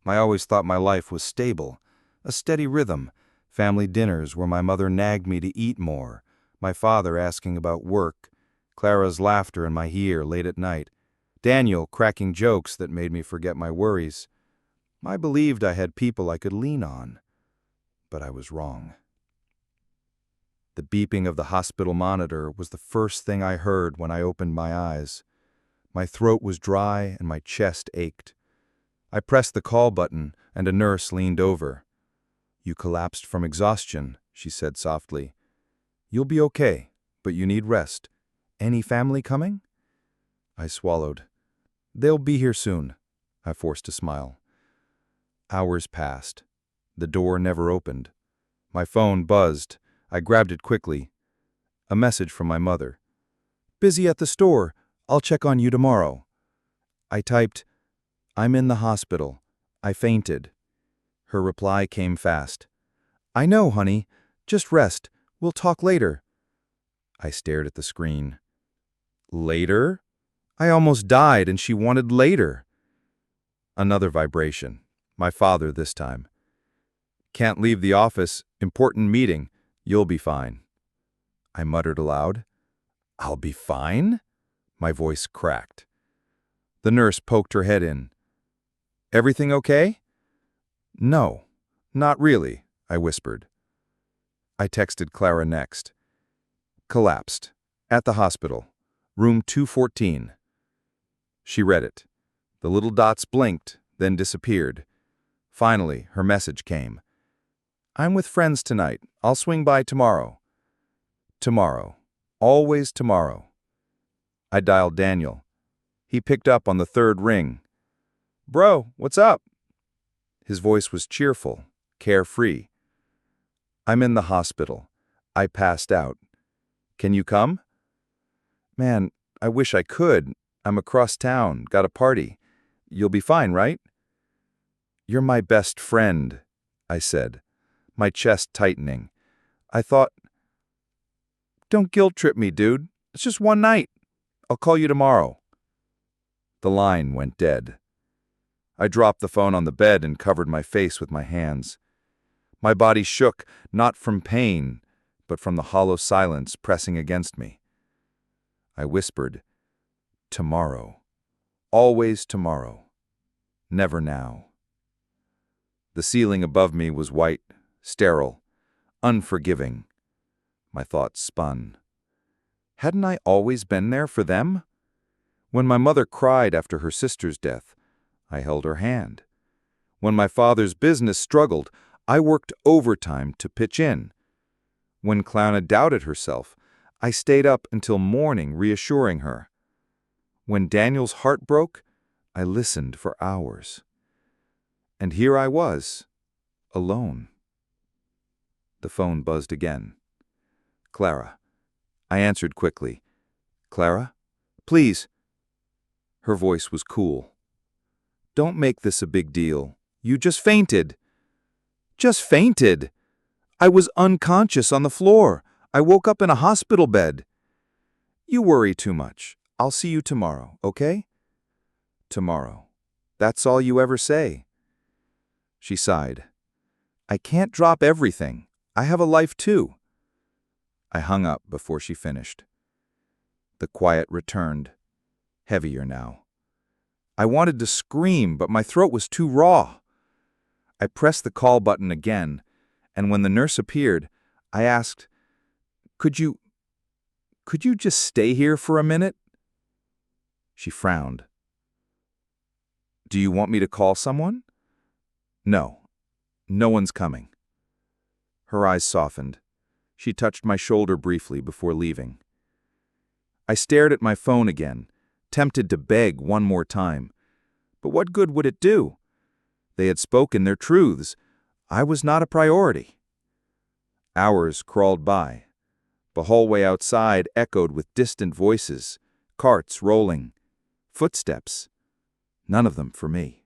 I always thought my life was stable, a steady rhythm, family dinners where my mother nagged me to eat more, my father asking about work, Clara's laughter in my ear late at night, Daniel cracking jokes that made me forget my worries. I believed I had people I could lean on, but I was wrong. The beeping of the hospital monitor was the first thing I heard when I opened my eyes. My throat was dry and my chest ached. I pressed the call button and a nurse leaned over. "You collapsed from exhaustion," she said softly. "You'll be okay, but you need rest. Any family coming?" I swallowed. "They'll be here soon," I forced a smile. Hours passed. The door never opened. My phone buzzed. I grabbed it quickly. A message from my mother. "Busy at the store. I'll check on you tomorrow." I typed, "I'm in the hospital. I fainted." Her reply came fast. "I know, honey. Just rest. We'll talk later." I stared at the screen. Later? I almost died and she wanted later. Another vibration. My father this time. "Can't leave the office. Important meeting. You'll be fine." I muttered aloud. "I'll be fine?" My voice cracked. The nurse poked her head in. "Everything okay?" "No, not really," I whispered. I texted Clara next. "Collapsed. At the hospital. Room 214. She read it. The little dots blinked, then disappeared. Finally, her message came. "I'm with friends tonight. I'll swing by tomorrow." Tomorrow. Always tomorrow. I dialed Daniel. He picked up on the third ring. "Bro, what's up?" His voice was cheerful, carefree. "I'm in the hospital. I passed out. Can you come?" "Man, I wish I could. I'm across town, got a party. You'll be fine, right?" "You're my best friend," I said, my chest tightening. I thought, "Don't guilt-trip me, dude. It's just one night. I'll call you tomorrow." The line went dead. I dropped the phone on the bed and covered my face with my hands. My body shook, not from pain, but from the hollow silence pressing against me. I whispered, "Tomorrow. Always tomorrow. Never now." The ceiling above me was white, sterile, unforgiving. My thoughts spun. Hadn't I always been there for them? When my mother cried after her sister's death, I held her hand. When my father's business struggled, I worked overtime to pitch in. When Clowna doubted herself, I stayed up until morning reassuring her. When Daniel's heart broke, I listened for hours. And here I was, alone. The phone buzzed again. "Clara." I answered quickly. "Clara? Please." Her voice was cool. "Don't make this a big deal. You just fainted." "Just fainted? I was unconscious on the floor. I woke up in a hospital bed." "You worry too much. I'll see you tomorrow, okay?" "Tomorrow. That's all you ever say." She sighed. "I can't drop everything. I have a life too." I hung up before she finished. The quiet returned, heavier now. I wanted to scream, but my throat was too raw. I pressed the call button again, and when the nurse appeared, I asked, Could you just stay here for a minute?" She frowned. "Do you want me to call someone?" "No. No one's coming." Her eyes softened. She touched my shoulder briefly before leaving. I stared at my phone again, tempted to beg one more time. But what good would it do? They had spoken their truths. I was not a priority. Hours crawled by. The hallway outside echoed with distant voices, carts rolling, footsteps. None of them for me.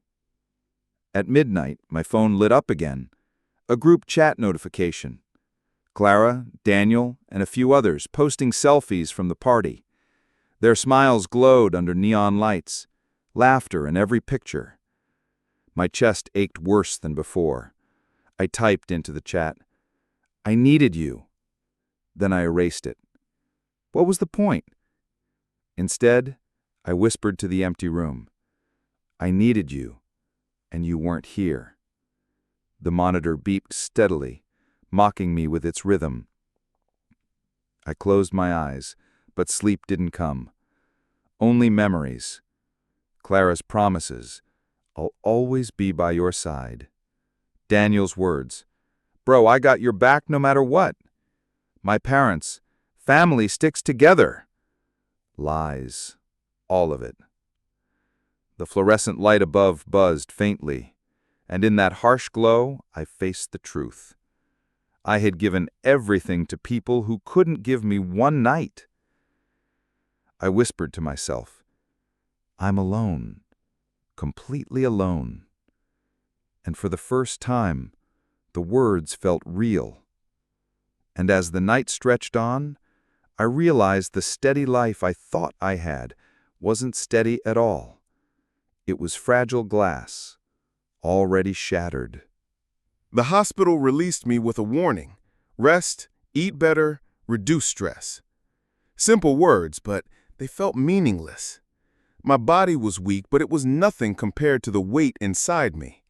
At midnight, my phone lit up again. A group chat notification. Clara, Daniel, and a few others posting selfies from the party. Their smiles glowed under neon lights, laughter in every picture. My chest ached worse than before. I typed into the chat, "I needed you." Then I erased it. What was the point? Instead, I whispered to the empty room, "I needed you, and you weren't here." The monitor beeped steadily, mocking me with its rhythm. I closed my eyes, but sleep didn't come. Only memories. Clara's promises, "I'll always be by your side." Daniel's words, "Bro, I got your back no matter what." My parents, "Family sticks together." Lies. All of it. The fluorescent light above buzzed faintly, and in that harsh glow, I faced the truth. I had given everything to people who couldn't give me one night. I whispered to myself, "I'm alone, completely alone." And for the first time, the words felt real. And as the night stretched on, I realized the steady life I thought I had wasn't steady at all. It was fragile glass, already shattered. The hospital released me with a warning: rest, eat better, reduce stress. Simple words, but they felt meaningless. My body was weak, but it was nothing compared to the weight inside me.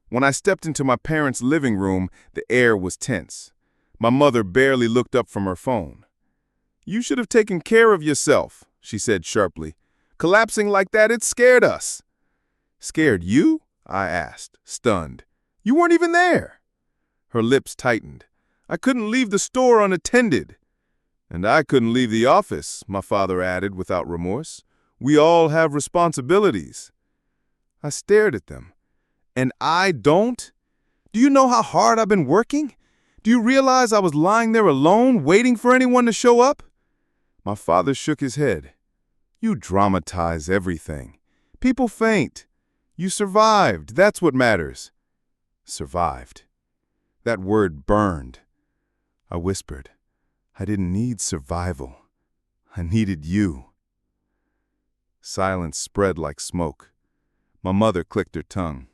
When I stepped into my parents' living room, the air was tense. My mother barely looked up from her phone. "You should have taken care of yourself," she said sharply. "Collapsing like that, it scared us." "Scared you?" I asked, stunned. "You weren't even there." Her lips tightened. "I couldn't leave the store unattended." "And I couldn't leave the office," my father added without remorse. "We all have responsibilities." I stared at them. "And I don't? Do you know how hard I've been working? Do you realize I was lying there alone, waiting for anyone to show up?" My father shook his head. "You dramatize everything. People faint. You survived. That's what matters." Survived. That word burned. I whispered, "I didn't need survival. I needed you." Silence spread like smoke. My mother clicked her tongue.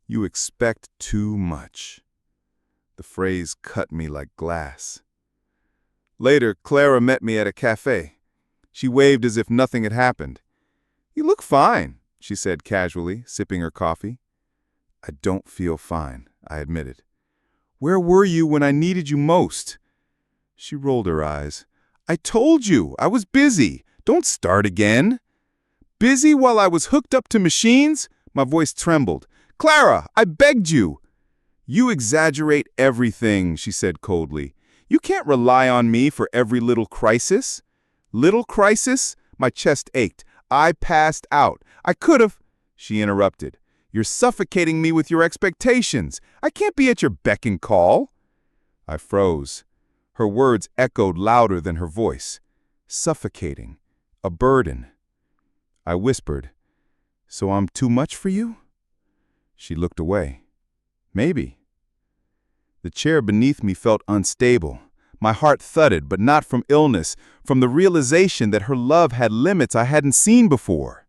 "You expect too much." The phrase cut me like glass. Later, Clara met me at a cafe. She waved as if nothing had happened. "You look fine," she said casually, sipping her coffee. "I don't feel fine," I admitted. "Where were you when I needed you most?" She rolled her eyes. "I told you, I was busy. Don't start again." "Busy while I was hooked up to machines?" My voice trembled. "Clara, I begged you." "You exaggerate everything," she said coldly. "You can't rely on me for every little crisis." "Little crisis?" My chest ached. I passed out. "I could have—" She interrupted. "You're suffocating me with your expectations. I can't be at your beck and call." I froze. Her words echoed louder than her voice. Suffocating. A burden. I whispered, "So I'm too much for you?" She looked away. "Maybe." The chair beneath me felt unstable. My heart thudded, but not from illness, from the realization that her love had limits I hadn't seen before.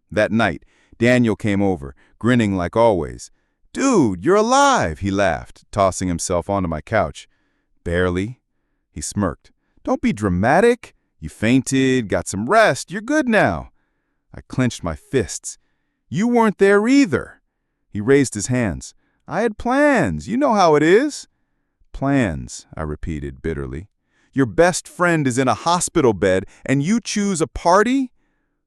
That night, Daniel came over, grinning like always. "Dude, you're alive," he laughed, tossing himself onto my couch. "Barely." He smirked. "Don't be dramatic. You fainted, got some rest, you're good now." I clenched my fists. "You weren't there either." He raised his hands. "I had plans. You know how it is." "Plans," I repeated bitterly. "Your best friend is in a hospital bed and you choose a party?"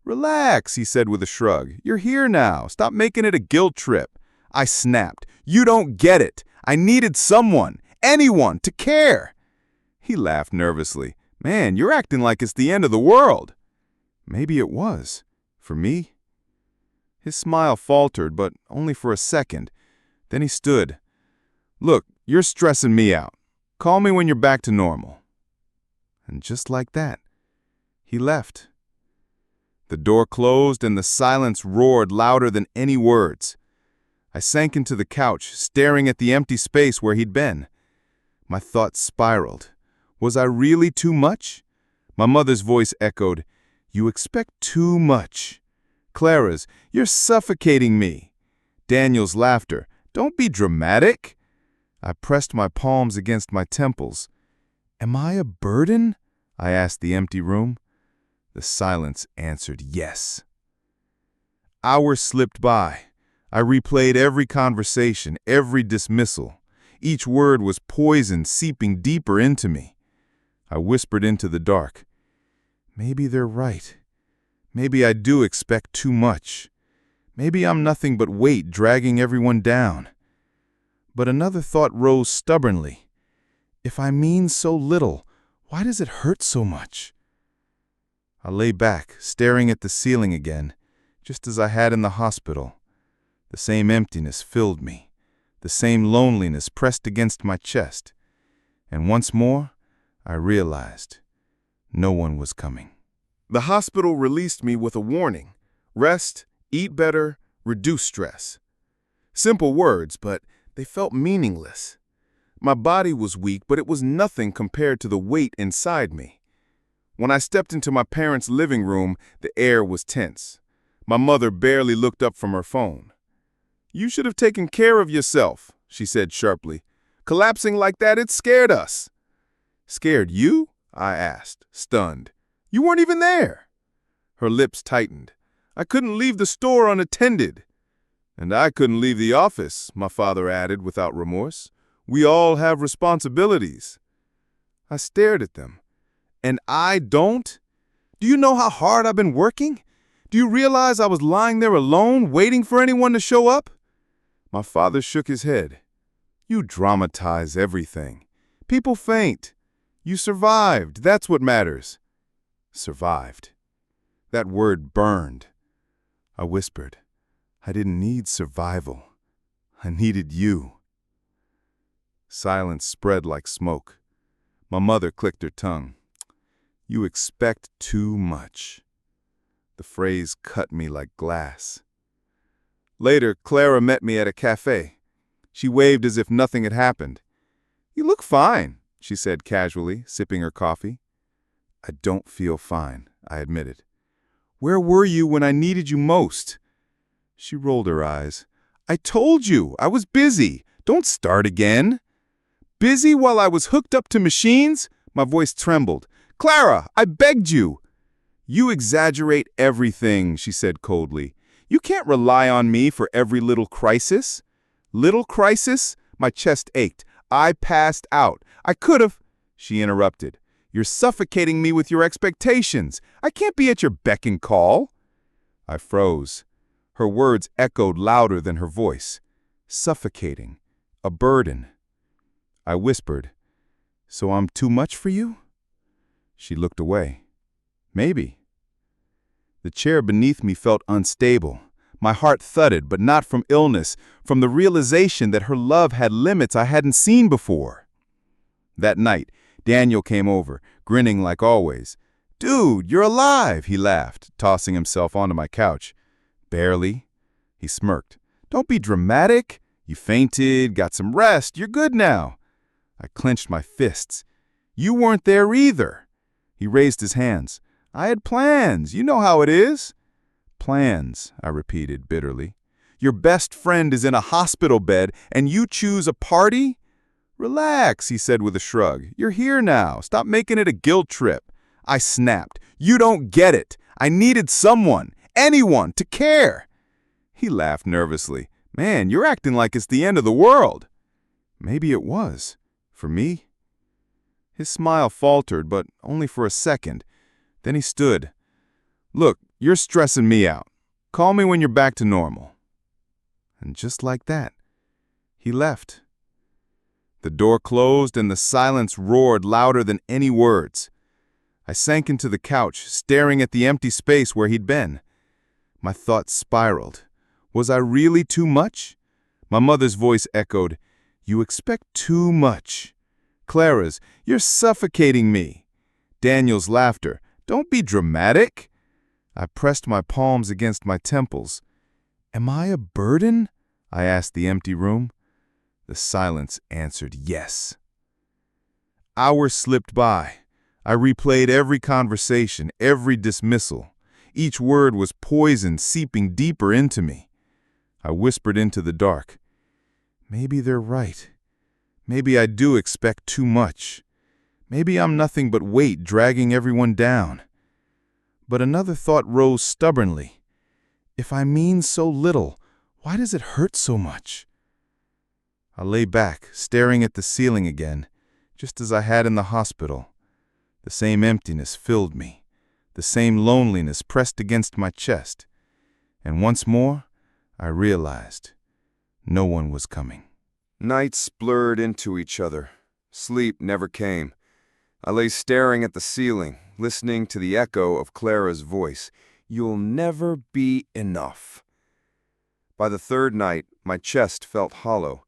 "Relax," he said with a shrug. "You're here now. Stop making it a guilt trip." I snapped. "You don't get it. I needed someone, anyone, to care." He laughed nervously. "Man, you're acting like it's the end of the world." Maybe it was. For me. His smile faltered, but only for a second. Then he stood. "Look, you're stressing me out. Call me when you're back to normal." And just like that, he left. The door closed and the silence roared louder than any words. I sank into the couch, staring at the empty space where he'd been. My thoughts spiraled. Was I really too much? My mother's voice echoed, "You expect too much." Clara's, "You're suffocating me." Daniel's laughter. "Don't be dramatic." I pressed my palms against my temples. "Am I a burden?" I asked the empty room. The silence answered yes. Hours slipped by. I replayed every conversation, every dismissal. Each word was poison seeping deeper into me. I whispered into the dark. Maybe they're right. Maybe I do expect too much. Maybe I'm nothing but weight dragging everyone down. But another thought rose stubbornly. If I mean so little, why does it hurt so much? I lay back, staring at the ceiling again, just as I had in the hospital. The same emptiness filled me, the same loneliness pressed against my chest. And once more, I realized no one was coming. The hospital released me with a warning: rest, eat better, reduce stress. Simple words, but they felt meaningless. My body was weak, but it was nothing compared to the weight inside me. When I stepped into my parents' living room, the air was tense. My mother barely looked up from her phone. "You should have taken care of yourself," she said sharply. "Collapsing like that, it scared us." "Scared you?" I asked, stunned. "You weren't even there." Her lips tightened. "I couldn't leave the store unattended." "And I couldn't leave the office," my father added without remorse. "We all have responsibilities." I stared at them. "And I don't? Do you know how hard I've been working? Do you realize I was lying there alone, waiting for anyone to show up?" My father shook his head. "You dramatize everything. People faint. You survived. That's what matters." Survived. That word burned. I whispered, "I didn't need survival. I needed you." Silence spread like smoke. My mother clicked her tongue. "You expect too much." The phrase cut me like glass. Later, Clara met me at a cafe. She waved as if nothing had happened. "You look fine," she said casually, sipping her coffee. "I don't feel fine," I admitted. "Where were you when I needed you most?" She rolled her eyes. "I told you, I was busy. Don't start again." "Busy while I was hooked up to machines?" My voice trembled. "Clara, I begged you." "You exaggerate everything," she said coldly. "You can't rely on me for every little crisis." "Little crisis?" My chest ached. I passed out. "I could have—" She interrupted. "You're suffocating me with your expectations. I can't be at your beck and call." I froze. Her words echoed louder than her voice. Suffocating. A burden. I whispered, "So I'm too much for you?" She looked away. "Maybe." The chair beneath me felt unstable. My heart thudded, but not from illness, from the realization that her love had limits I hadn't seen before. That night, Daniel came over, grinning like always. "Dude, you're alive," he laughed, tossing himself onto my couch. "Barely." He smirked. "Don't be dramatic. You fainted, got some rest, you're good now." I clenched my fists. "You weren't there either." He raised his hands. "I had plans. You know how it is." "Plans," I repeated bitterly. "Your best friend is in a hospital bed and you choose a party?" "Relax," he said with a shrug. "You're here now. Stop making it a guilt trip." I snapped. "You don't get it. I needed someone, anyone, to care." He laughed nervously. "Man, you're acting like it's the end of the world." Maybe it was. For me. His smile faltered, but only for a second. Then he stood. "Look, you're stressing me out. Call me when you're back to normal." And just like that, he left. The door closed and the silence roared louder than any words. I sank into the couch, staring at the empty space where he'd been. My thoughts spiraled. Was I really too much? My mother's voice echoed, "You expect too much." Clara's, "You're suffocating me." Daniel's laughter, "Don't be dramatic." I pressed my palms against my temples. "Am I a burden?" I asked the empty room. The silence answered yes. Hours slipped by. I replayed every conversation, every dismissal. Each word was poison seeping deeper into me. I whispered into the dark. Maybe they're right. Maybe I do expect too much. Maybe I'm nothing but weight dragging everyone down. But another thought rose stubbornly. If I mean so little, why does it hurt so much? I lay back, staring at the ceiling again, just as I had in the hospital. The same emptiness filled me, the same loneliness pressed against my chest. And once more, I realized no one was coming. Nights blurred into each other. Sleep never came. I lay staring at the ceiling, listening to the echo of Clara's voice. You'll never be enough. By the third night, my chest felt hollow.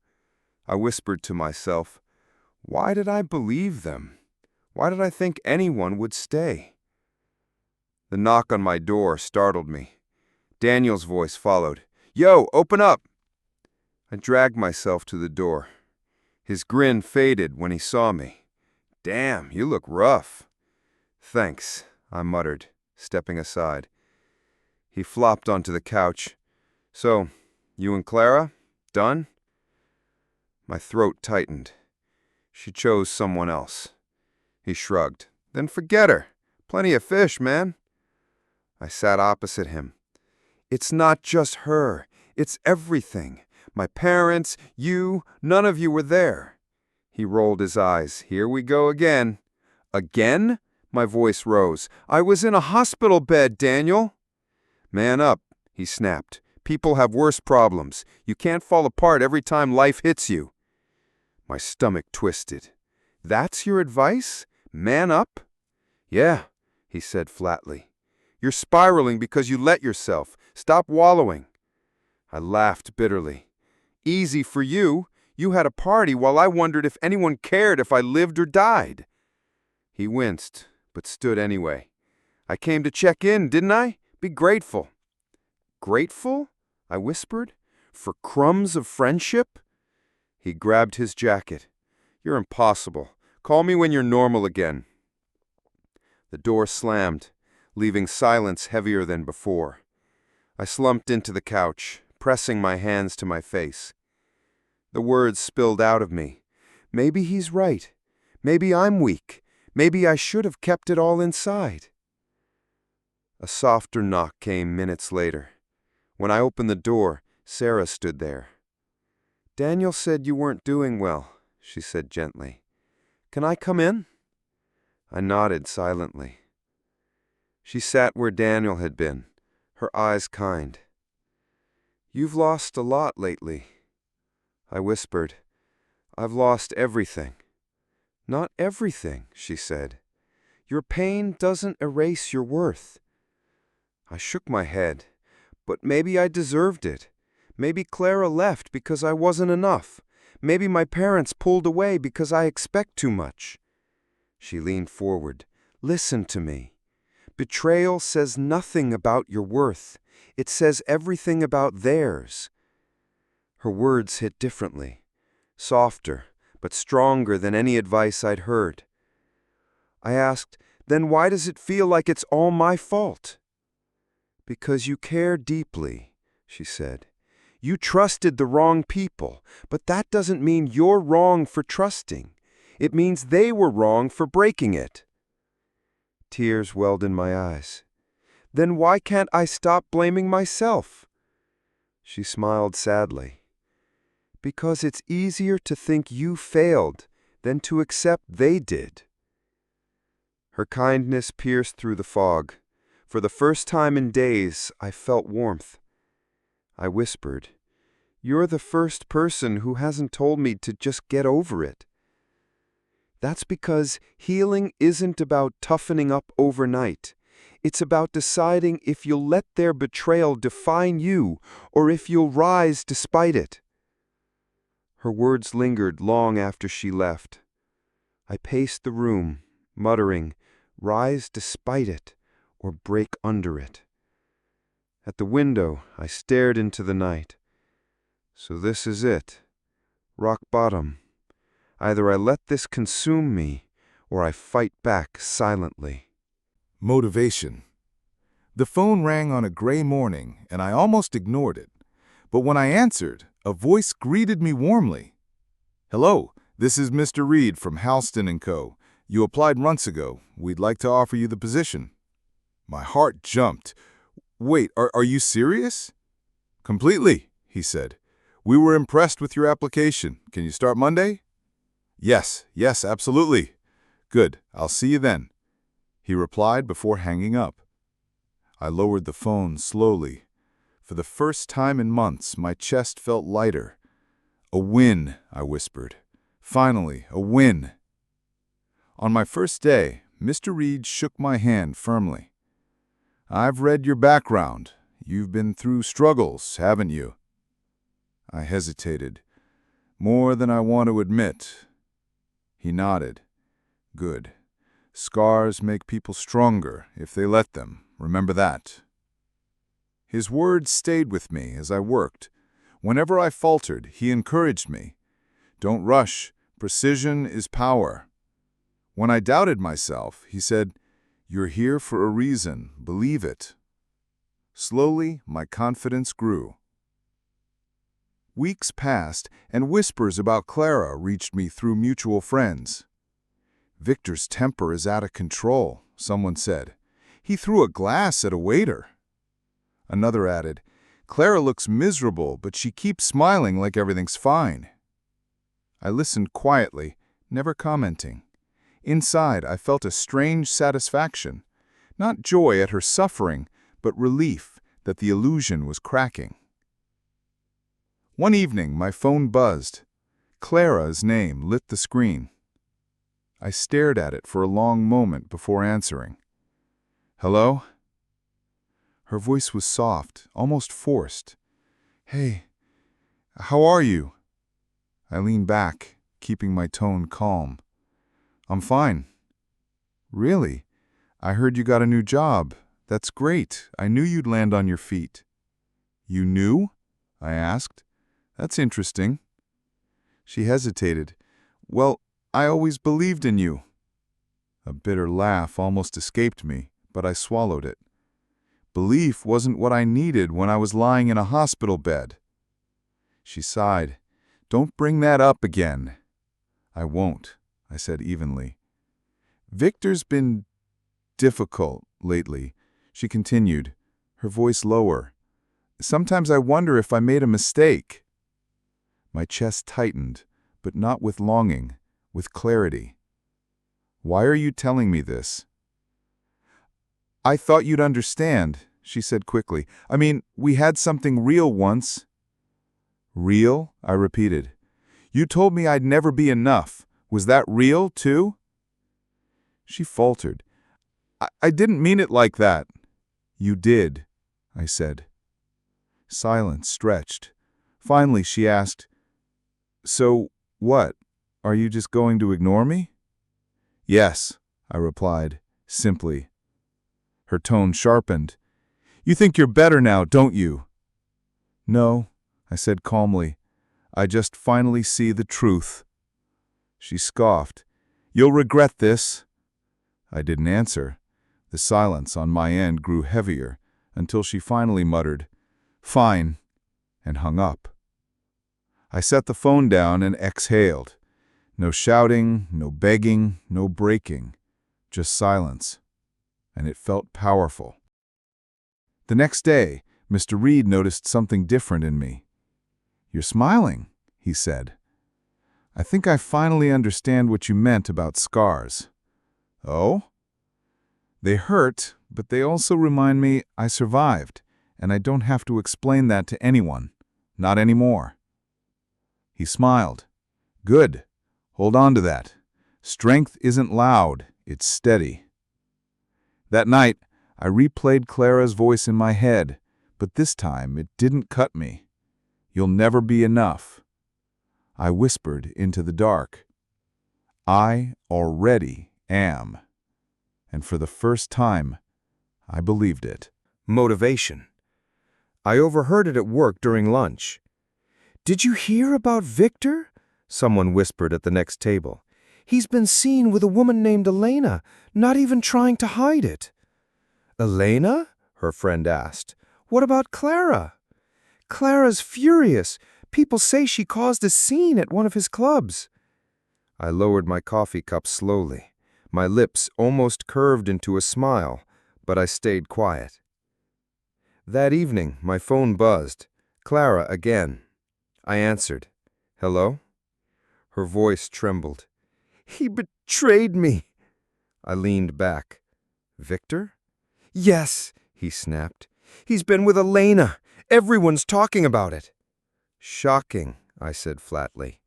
I whispered to myself, why did I believe them? Why did I think anyone would stay? The knock on my door startled me. Daniel's voice followed. Yo, open up! I dragged myself to the door. His grin faded when he saw me. Damn, you look rough. Thanks, I muttered, stepping aside. He flopped onto the couch. So, you and Clara? Done? My throat tightened. She chose someone else. He shrugged. Then forget her. Plenty of fish, man. I sat opposite him. It's not just her. It's everything. My parents, you, none of you were there. He rolled his eyes. Here we go again. Again? My voice rose. I was in a hospital bed, Daniel. Man up, he snapped. People have worse problems. You can't fall apart every time life hits you. My stomach twisted. That's your advice? Man up? Yeah, he said flatly. You're spiraling because you let yourself. Stop wallowing. I laughed bitterly. Easy for you. You had a party while I wondered if anyone cared if I lived or died. He winced, but stood anyway. I came to check in, didn't I? Be grateful. Grateful? I whispered. For crumbs of friendship? He grabbed his jacket. You're impossible. Call me when you're normal again. The door slammed, leaving silence heavier than before. I slumped into the couch, pressing my hands to my face. The words spilled out of me. Maybe he's right. Maybe I'm weak. Maybe I should have kept it all inside. A softer knock came minutes later. When I opened the door, Sarah stood there. Daniel said you weren't doing well, she said gently. Can I come in? I nodded silently. She sat where Daniel had been, her eyes kind. You've lost a lot lately. I whispered. I've lost everything. Not everything, she said. Your pain doesn't erase your worth. I shook my head. But maybe I deserved it. Maybe Clara left because I wasn't enough. Maybe my parents pulled away because I expect too much. She leaned forward. Listen to me. Betrayal says nothing about your worth. It says everything about theirs. Her words hit differently, softer, but stronger than any advice I'd heard. I asked, then why does it feel like it's all my fault? Because you care deeply, she said. You trusted the wrong people, but that doesn't mean you're wrong for trusting. It means they were wrong for breaking it. Tears welled in my eyes. Then why can't I stop blaming myself? She smiled sadly. Because it's easier to think you failed than to accept they did. Her kindness pierced through the fog. For the first time in days, I felt warmth. I whispered, You're the first person who hasn't told me to just get over it. That's because healing isn't about toughening up overnight. It's about deciding if you'll let their betrayal define you or if you'll rise despite it. Her words lingered long after she left. I paced the room, muttering, Rise despite it, or break under it. At the window, I stared into the night. So this is it. Rock bottom. Either I let this consume me, or I fight back silently. Motivation. The phone rang on a gray morning, and I almost ignored it. But when I answered, a voice greeted me warmly. "Hello, this is Mr. Reed from Halston & Co. You applied months ago. We'd like to offer you the position." My heart jumped. "Wait, are you serious?" "Completely," he said. "We were impressed with your application. Can you start Monday?" Yes, absolutely." "Good, I'll see you then," he replied before hanging up. I lowered the phone slowly. For the first time in months, my chest felt lighter. "A win," I whispered. "Finally, a win." On my first day, Mr. Reed shook my hand firmly. "I've read your background. You've been through struggles, haven't you?" I hesitated. "More than I want to admit." He nodded. "Good. Scars make people stronger if they let them. Remember that." His words stayed with me as I worked. Whenever I faltered, he encouraged me. "Don't rush. Precision is power." When I doubted myself, he said, "You're here for a reason. Believe it." Slowly, my confidence grew. Weeks passed, and whispers about Clara reached me through mutual friends. "Victor's temper is out of control," someone said. "He threw a glass at a waiter." Another added, "Clara looks miserable, but she keeps smiling like everything's fine." I listened quietly, never commenting. Inside, I felt a strange satisfaction. Not joy at her suffering, but relief that the illusion was cracking. One evening, my phone buzzed. Clara's name lit the screen. I stared at it for a long moment before answering. "Hello?" Her voice was soft, almost forced. "Hey, how are you?" I leaned back, keeping my tone calm. "I'm fine." "Really? I heard you got a new job. That's great. I knew you'd land on your feet." "You knew?" I asked. "That's interesting." She hesitated. "Well, I always believed in you." A bitter laugh almost escaped me, but I swallowed it. Belief wasn't what I needed when I was lying in a hospital bed. She sighed. "Don't bring that up again." "I won't," I said evenly. "Victor's been difficult lately," she continued, her voice lower. "Sometimes I wonder if I made a mistake." My chest tightened, but not with longing, with clarity. "Why are you telling me this?" "I thought you'd understand," she said quickly. "I mean, we had something real once." "Real?" I repeated. "You told me I'd never be enough. Was that real, too?" She faltered. I didn't mean it like that." "You did," I said. Silence stretched. Finally, she asked, "So, what? Are you just going to ignore me?" "Yes," I replied, simply. Her tone sharpened. "You think you're better now, don't you?" "No," I said calmly. "I just finally see the truth." She scoffed. "You'll regret this." I didn't answer. The silence on my end grew heavier until she finally muttered, "Fine," and hung up. I set the phone down and exhaled. No shouting, no begging, no breaking, just silence. And it felt powerful. The next day, Mr. Reed noticed something different in me. "You're smiling," he said. "I think I finally understand what you meant about scars." "Oh?" "They hurt, but they also remind me I survived, and I don't have to explain that to anyone. Not anymore." He smiled. "Good. Hold on to that. Strength isn't loud, it's steady." That night, I replayed Clara's voice in my head, but this time it didn't cut me. "You'll never be enough." I whispered into the dark. I already am. And for the first time, I believed it. Motivation. I overheard it at work during lunch. "Did you hear about Victor?" someone whispered at the next table. "He's been seen with a woman named Elena, not even trying to hide it." "Elena?" her friend asked. "What about Clara?" Clara's furious. People say she caused a scene at one of his clubs. I lowered my coffee cup slowly. My lips almost curved into a smile, but I stayed quiet. That evening, my phone buzzed. Clara again. I answered. Hello? Her voice trembled. He betrayed me. I leaned back. Victor? Yes, he snapped. He's been with Elena. Everyone's talking about it. Shocking, I said flatly.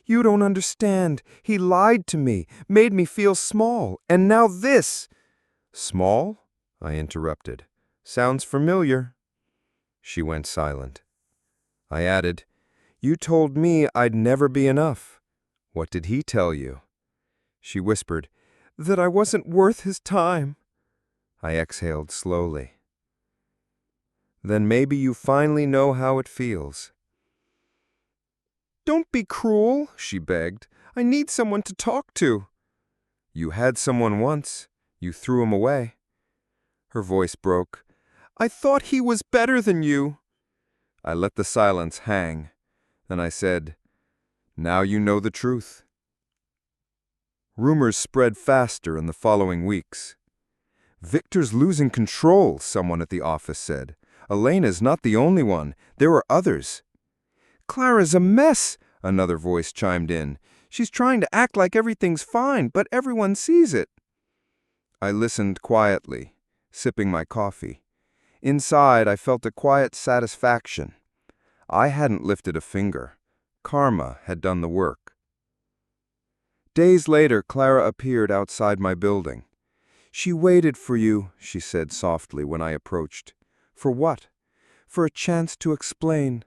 You don't understand. He lied to me, made me feel small, and now this. Small? I interrupted. Sounds familiar. She went silent. I added, You told me I'd never be enough. What did he tell you? She whispered, That I wasn't worth his time. I exhaled slowly. Then maybe you finally know how it feels. Don't be cruel, she begged. I need someone to talk to. You had someone once. You threw him away. Her voice broke. I thought he was better than you. I let the silence hang. Then I said, Now you know the truth. Rumors spread faster in the following weeks. Victor's losing control, someone at the office said. Elena's not the only one. There are others. Clara's a mess, another voice chimed in. She's trying to act like everything's fine, but everyone sees it. I listened quietly, sipping my coffee. Inside, I felt a quiet satisfaction. I hadn't lifted a finger. Karma had done the work. Days later, Clara appeared outside my building. She waited for you, she said softly when I approached. For what? For a chance to explain.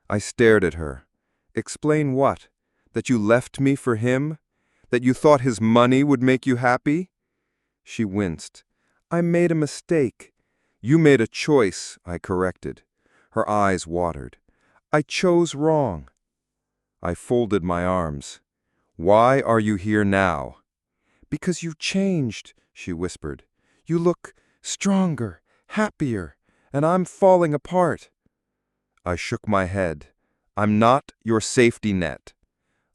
I stared at her. Explain what? That you left me for him? That you thought his money would make you happy? She winced. I made a mistake. You made a choice, I corrected. Her eyes watered. I chose wrong. I folded my arms. Why are you here now? Because you changed, she whispered. You look stronger, happier, and I'm falling apart. I shook my head. I'm not your safety net.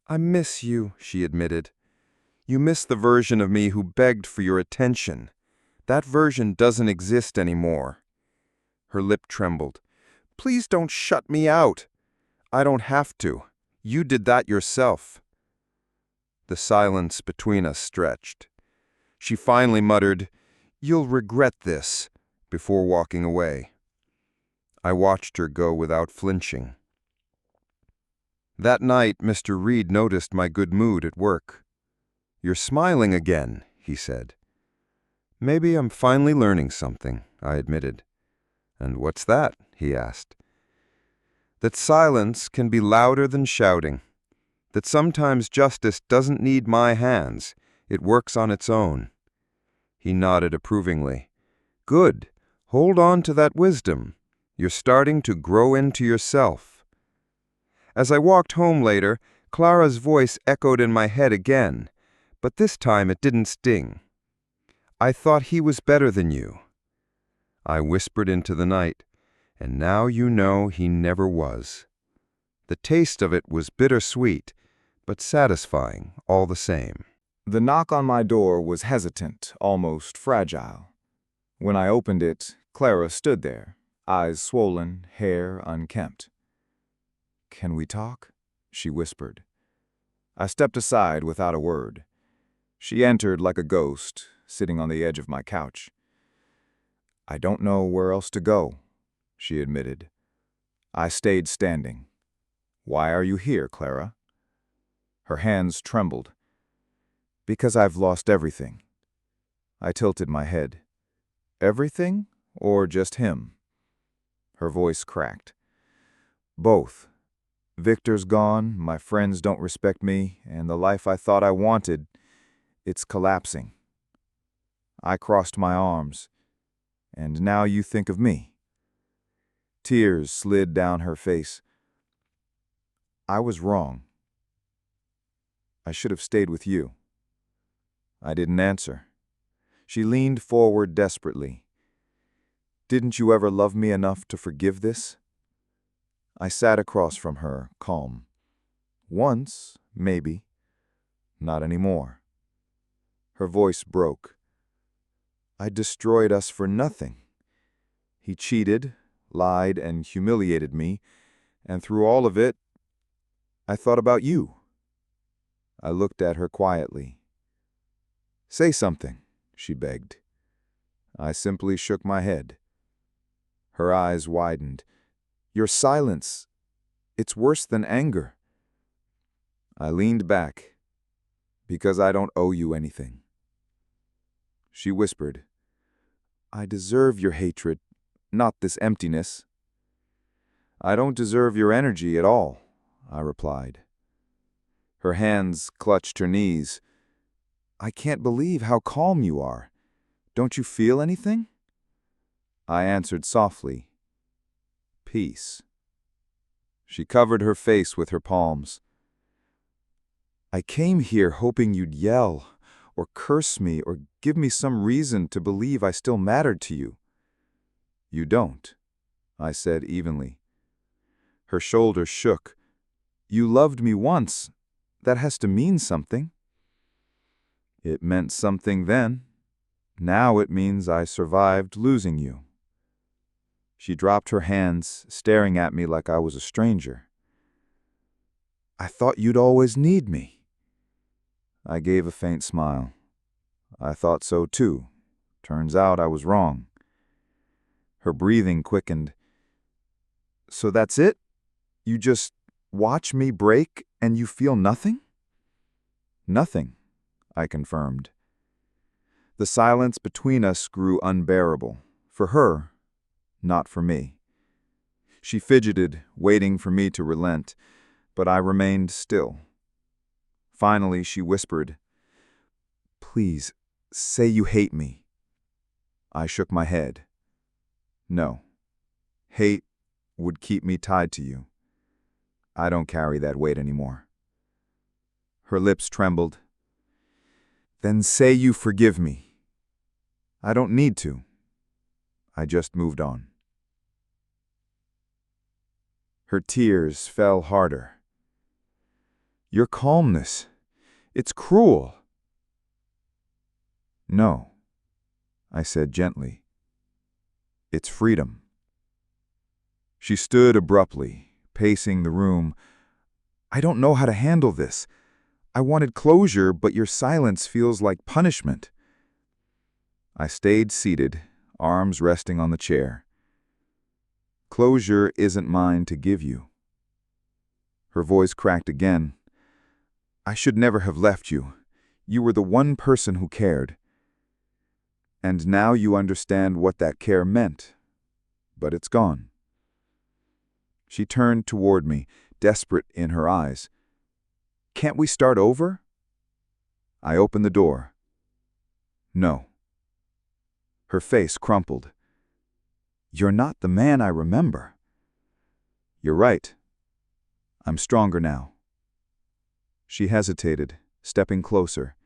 I miss you, she admitted. You miss the version of me who begged for your attention. That version doesn't exist anymore. Her lip trembled. Please don't shut me out. I don't have to. You did that yourself. The silence between us stretched. She finally muttered, You'll regret this, before walking away. I watched her go without flinching. That night, Mr. Reed noticed my good mood at work. You're smiling again, he said. Maybe I'm finally learning something, I admitted. And what's that? He asked. That silence can be louder than shouting. That sometimes justice doesn't need my hands. It works on its own. He nodded approvingly. Good. Hold on to that wisdom. You're starting to grow into yourself. As I walked home later, Clara's voice echoed in my head again, but this time it didn't sting. I thought he was better than you. I whispered into the night, and now you know he never was. The taste of it was bittersweet, but satisfying all the same. The knock on my door was hesitant, almost fragile. When I opened it, Clara stood there, eyes swollen, hair unkempt. Can we talk? She whispered. I stepped aside without a word. She entered like a ghost, sitting on the edge of my couch. I don't know where else to go, she admitted. I stayed standing. Why are you here, Clara? Her hands trembled. Because I've lost everything. I tilted my head. Everything, or just him? Her voice cracked. Both. Victor's gone, my friends don't respect me, and the life I thought I wanted, it's collapsing. I crossed my arms. And now you think of me. Tears slid down her face. I was wrong. I should have stayed with you. I didn't answer. She leaned forward desperately. Didn't you ever love me enough to forgive this? I sat across from her, calm. Once, maybe. Not anymore. Her voice broke. I destroyed us for nothing. He cheated, lied, and humiliated me, and through all of it, I thought about you. I looked at her quietly. Say something, she begged. I simply shook my head. Her eyes widened. Your silence, it's worse than anger. I leaned back. Because I don't owe you anything. She whispered, I deserve your hatred, not this emptiness. I don't deserve your energy at all, I replied. Her hands clutched her knees. I can't believe how calm you are. Don't you feel anything? I answered softly, peace. She covered her face with her palms. I came here hoping you'd yell, or curse me, or give me some reason to believe I still mattered to you. You don't, I said evenly. Her shoulders shook. You loved me once. That has to mean something. It meant something then. Now it means I survived losing you. She dropped her hands, staring at me like I was a stranger. I thought you'd always need me. I gave a faint smile. I thought so too. Turns out I was wrong. Her breathing quickened. So that's it? You just watch me break and you feel nothing? Nothing, I confirmed. The silence between us grew unbearable. For her, not for me. She fidgeted, waiting for me to relent, but I remained still. Finally, she whispered, Please, say you hate me. I shook my head. No. Hate would keep me tied to you. I don't carry that weight anymore. Her lips trembled. Then say you forgive me. I don't need to. I just moved on. Her tears fell harder. Your calmness, it's cruel. No, I said gently. It's freedom. She stood abruptly, pacing the room. I don't know how to handle this. I wanted closure, but your silence feels like punishment. I stayed seated, arms resting on the chair. Closure isn't mine to give you. Her voice cracked again. I should never have left you. You were the one person who cared. And now you understand what that care meant. But it's gone. She turned toward me, desperate in her eyes. Can't we start over? I opened the door. No. Her face crumpled. You're not the man I remember. You're right. I'm stronger now. She hesitated, stepping closer.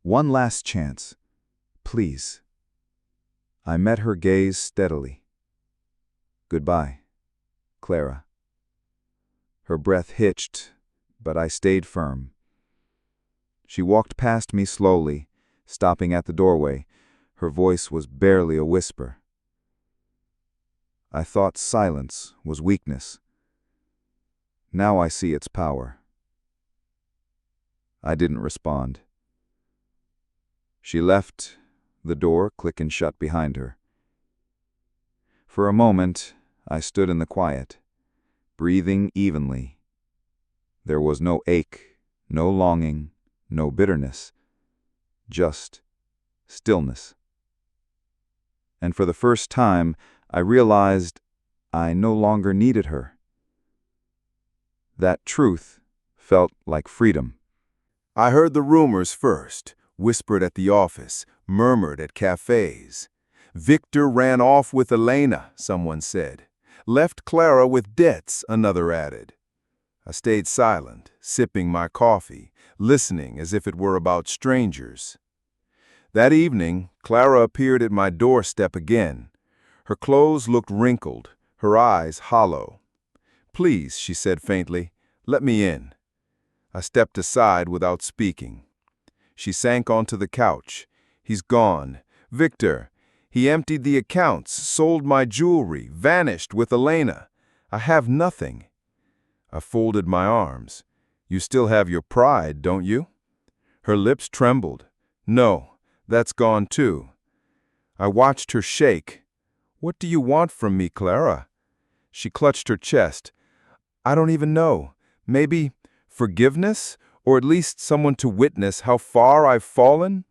One last chance. Please. I met her gaze steadily. Goodbye, Clara. Her breath hitched, but I stayed firm. She walked past me slowly, stopping at the doorway. Her voice was barely a whisper. I thought silence was weakness. Now I see its power. I didn't respond. She left, the door clicking shut behind her. For a moment, I stood in the quiet, breathing evenly. There was no ache, no longing, no bitterness, just stillness. And for the first time, I realized I no longer needed her. That truth felt like freedom. I heard the rumors first, whispered at the office, murmured at cafes. Victor ran off with Elena, someone said. Left Clara with debts, another added. I stayed silent, sipping my coffee, listening as if it were about strangers. That evening, Clara appeared at my doorstep again. Her clothes looked wrinkled, her eyes hollow. "Please," she said faintly, "let me in." I stepped aside without speaking. She sank onto the couch. "He's gone. Victor. He emptied the accounts, sold my jewelry, vanished with Elena. I have nothing." I folded my arms. "You still have your pride, don't you?" Her lips trembled. "No, that's gone too." I watched her shake. "What do you want from me, Clara?" She clutched her chest. "I don't even know. Maybe forgiveness, or at least someone to witness how far I've fallen?"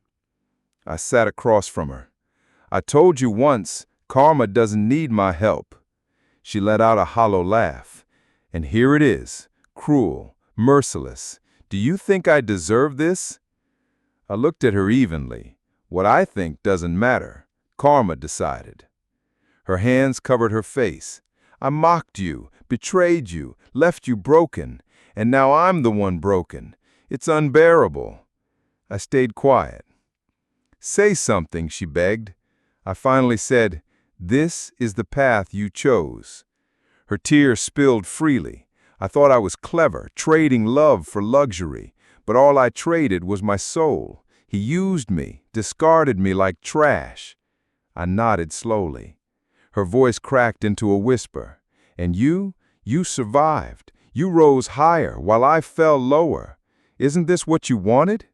I sat across from her. "I told you once, karma doesn't need my help." She let out a hollow laugh. "And here it is, cruel, merciless. Do you think I deserve this?" I looked at her evenly. "What I think doesn't matter. Karma decided." Her hands covered her face. "I mocked you, betrayed you, left you broken, and now I'm the one broken. It's unbearable." I stayed quiet. "Say something," she begged. I finally said, "This is the path you chose." Her tears spilled freely. I thought I was clever, trading love for luxury, but all I traded was my soul. He used me, discarded me like trash. I nodded slowly. Her voice cracked into a whisper. "And you survived. You rose higher while I fell lower. Isn't this what you wanted?"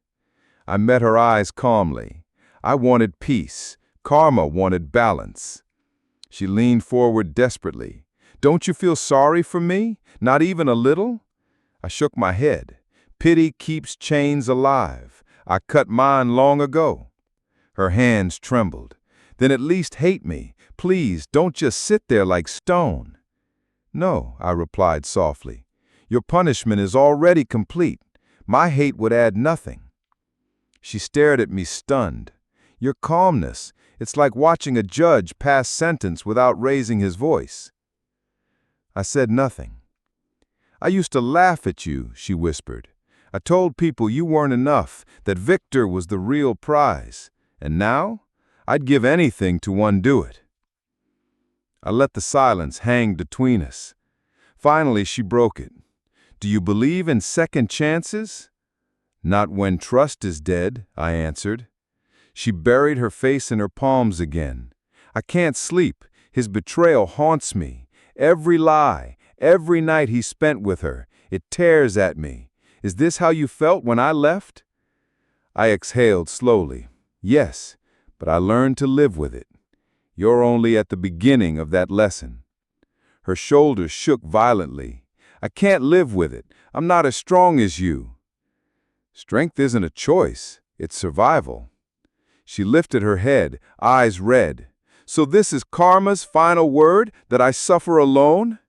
I met her eyes calmly. "I wanted peace. Karma wanted balance." She leaned forward desperately. "Don't you feel sorry for me? Not even a little?" I shook my head. "Pity keeps chains alive. I cut mine long ago." Her hands trembled. "Then at least hate me. Please, don't just sit there like stone." "No," I replied softly. "Your punishment is already complete. My hate would add nothing." She stared at me stunned. "Your calmness, it's like watching a judge pass sentence without raising his voice." I said nothing. "I used to laugh at you," she whispered. "I told people you weren't enough, that Victor was the real prize. And now, I'd give anything to undo it." I let the silence hang between us. Finally, she broke it. "Do you believe in second chances?" "Not when trust is dead," I answered. She buried her face in her palms again. "I can't sleep. His betrayal haunts me. Every lie, every night he spent with her, it tears at me. Is this how you felt when I left?" I exhaled slowly. "Yes, but I learned to live with it. You're only at the beginning of that lesson." Her shoulders shook violently. "I can't live with it. I'm not as strong as you." "Strength isn't a choice, it's survival." She lifted her head, eyes red. "So this is karma's final word, that I suffer alone?"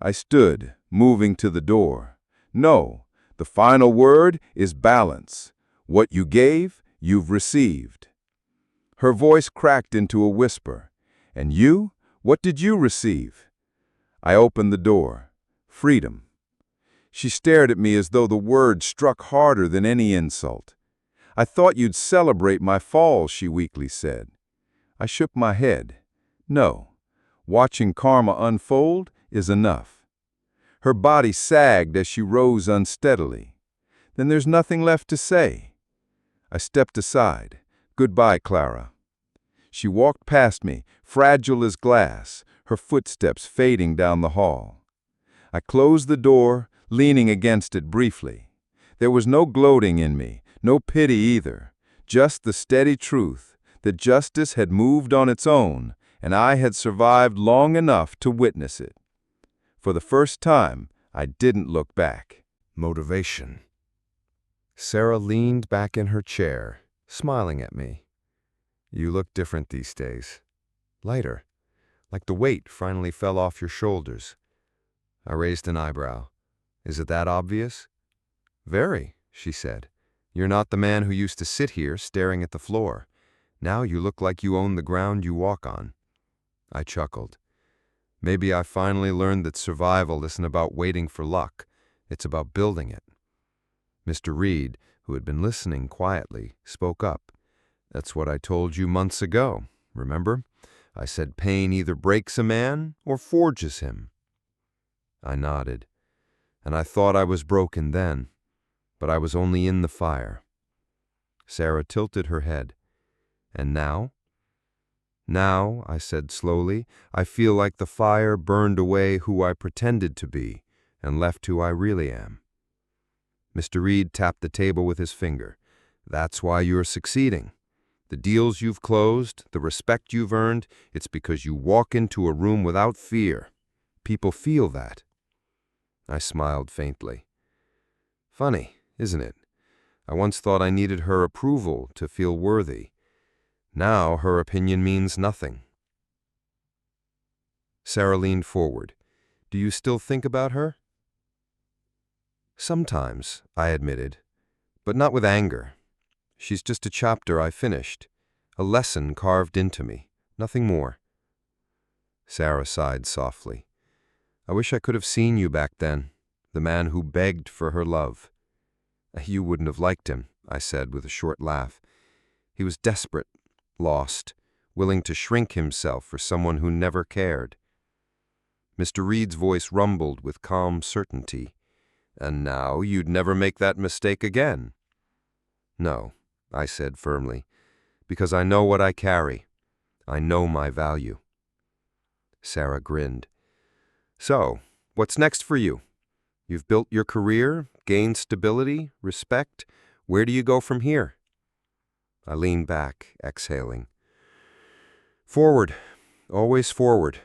I stood, moving to the door. "No, the final word is balance. What you gave, you've received." Her voice cracked into a whisper. "And you? What did you receive?" I opened the door. "Freedom." She stared at me as though the word struck harder than any insult. "I thought you'd celebrate my fall," she weakly said. I shook my head. "No. Watching karma unfold is enough." Her body sagged as she rose unsteadily. "Then there's nothing left to say." I stepped aside. "Goodbye, Clara." She walked past me, fragile as glass, her footsteps fading down the hall. I closed the door, leaning against it briefly. There was no gloating in me, no pity either, just the steady truth that justice had moved on its own, and I had survived long enough to witness it. For the first time, I didn't look back. Motivation. Sarah leaned back in her chair, smiling at me. "You look different these days. Lighter. Like the weight finally fell off your shoulders." I raised an eyebrow. "Is it that obvious?" "Very," she said. "You're not the man who used to sit here staring at the floor. Now you look like you own the ground you walk on." I chuckled. Maybe I finally learned that survival isn't about waiting for luck. It's about building it. Mr. Reed, who had been listening quietly, spoke up. "That's what I told you months ago, remember? I said pain either breaks a man or forges him." I nodded. And I thought I was broken then, but I was only in the fire. Sarah tilted her head. And now? Now, I said slowly, I feel like the fire burned away who I pretended to be and left who I really am. Mr. Reed tapped the table with his finger. That's why you're succeeding. The deals you've closed, the respect you've earned, it's because you walk into a room without fear. People feel that. I smiled faintly. Funny, isn't it? I once thought I needed her approval to feel worthy. Now her opinion means nothing. Sarah leaned forward. Do you still think about her? Sometimes, I admitted, but not with anger. She's just a chapter I finished, a lesson carved into me, nothing more. Sarah sighed softly. I wish I could have seen you back then, the man who begged for her love. You wouldn't have liked him, I said with a short laugh. He was desperate, lost, willing to shrink himself for someone who never cared. Mr. Reed's voice rumbled with calm certainty. And now you'd never make that mistake again. No, I said firmly, because I know what I carry. I know my value. Sarah grinned. So, what's next for you? You've built your career, gained stability, respect. Where do you go from here? I leaned back, exhaling. Forward, always forward.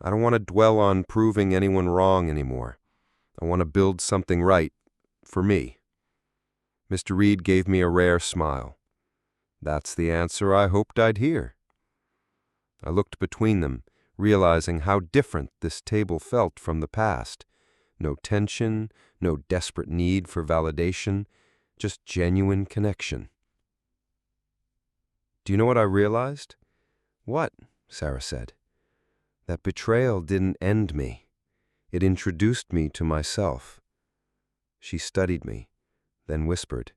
I don't want to dwell on proving anyone wrong anymore. I want to build something right, for me. Mr. Reed gave me a rare smile. That's the answer I hoped I'd hear. I looked between them, realizing how different this table felt from the past. No tension, no desperate need for validation, just genuine connection. Do you know what I realized? What? Sarah said. That betrayal didn't end me. It introduced me to myself. She studied me, then whispered,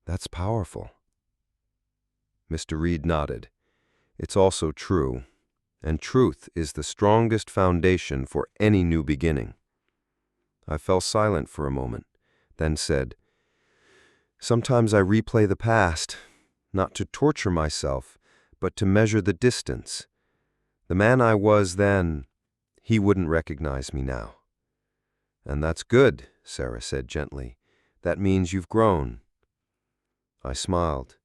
That's powerful. Mr. Reed nodded. It's also true, and truth is the strongest foundation for any new beginning. I fell silent for a moment, then said, Sometimes I replay the past, not to torture myself, but to measure the distance. The man I was then, he wouldn't recognize me now. And that's good, Sarah said gently. That means you've grown. I smiled.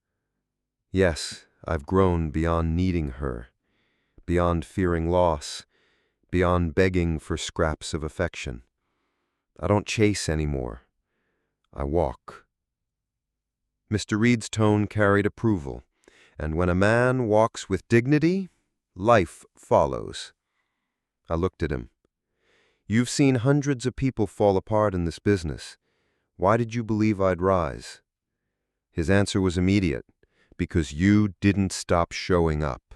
Yes, I've grown beyond needing her, beyond fearing loss, beyond begging for scraps of affection. I don't chase anymore. I walk. Mr. Reed's tone carried approval, and when a man walks with dignity, life follows. I looked at him. You've seen hundreds of people fall apart in this business. Why did you believe I'd rise? His answer was immediate. Because you didn't stop showing up.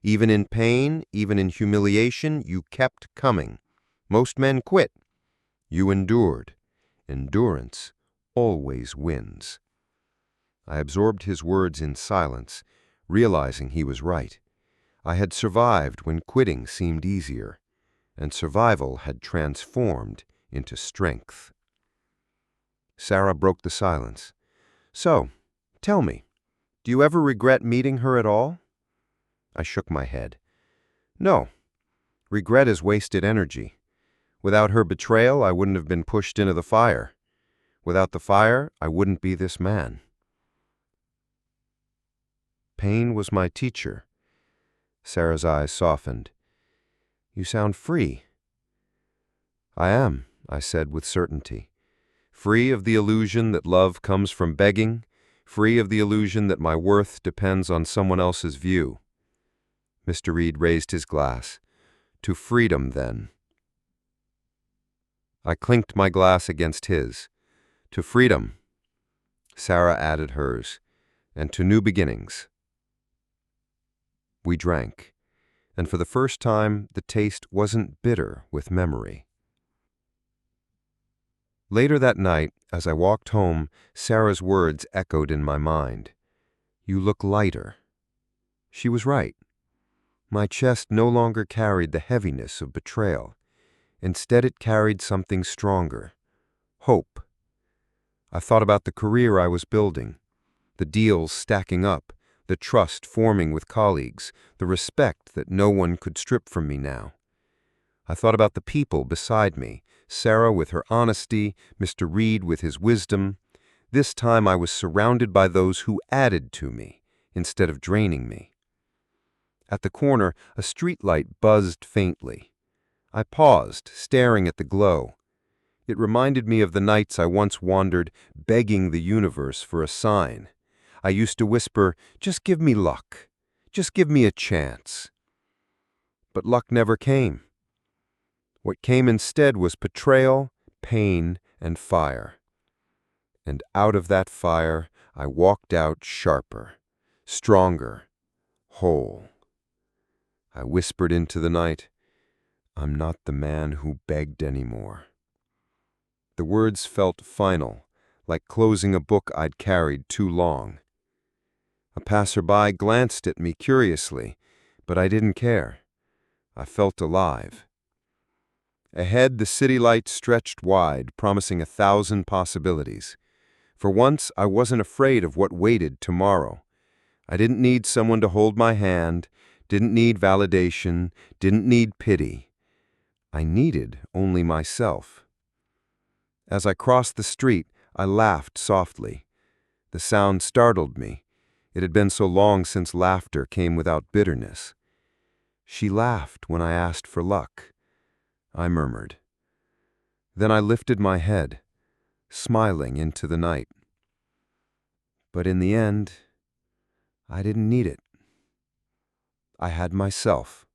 Even in pain, even in humiliation, you kept coming. Most men quit. You endured. Endurance always wins. I absorbed his words in silence, realizing he was right. I had survived when quitting seemed easier, and survival had transformed into strength. Sarah broke the silence. So, tell me, do you ever regret meeting her at all? I shook my head. No. Regret is wasted energy. Without her betrayal, I wouldn't have been pushed into the fire. Without the fire, I wouldn't be this man. Pain was my teacher. Sarah's eyes softened. You sound free. I am, I said with certainty. Free of the illusion that love comes from begging, free of the illusion that my worth depends on someone else's view. Mr. Reed raised his glass. To freedom, then. I clinked my glass against his. To freedom. Sarah added hers. And to new beginnings. We drank, and for the first time the taste wasn't bitter with memory. Later that night, as I walked home, Sarah's words echoed in my mind. You look lighter. She was right. My chest no longer carried the heaviness of betrayal. Instead, it carried something stronger: hope. I thought about the career I was building, the deals stacking up, the trust forming with colleagues, the respect that no one could strip from me now. I thought about the people beside me, Sarah with her honesty, Mr. Reed with his wisdom. This time I was surrounded by those who added to me instead of draining me. At the corner, a streetlight buzzed faintly. I paused, staring at the glow. It reminded me of the nights I once wandered, begging the universe for a sign. I used to whisper, "Just give me luck. Just give me a chance." But luck never came. What came instead was betrayal, pain, and fire. And out of that fire, I walked out sharper, stronger, whole. I whispered into the night, "I'm not the man who begged anymore." The words felt final, like closing a book I'd carried too long. A passerby glanced at me curiously, but I didn't care. I felt alive. Ahead, the city light stretched wide, promising 1,000 possibilities. For once, I wasn't afraid of what waited tomorrow. I didn't need someone to hold my hand, didn't need validation, didn't need pity. I needed only myself. As I crossed the street, I laughed softly. The sound startled me. It had been so long since laughter came without bitterness. "She laughed when I asked for luck," I murmured. Then I lifted my head, smiling into the night. But in the end, I didn't need it. I had myself.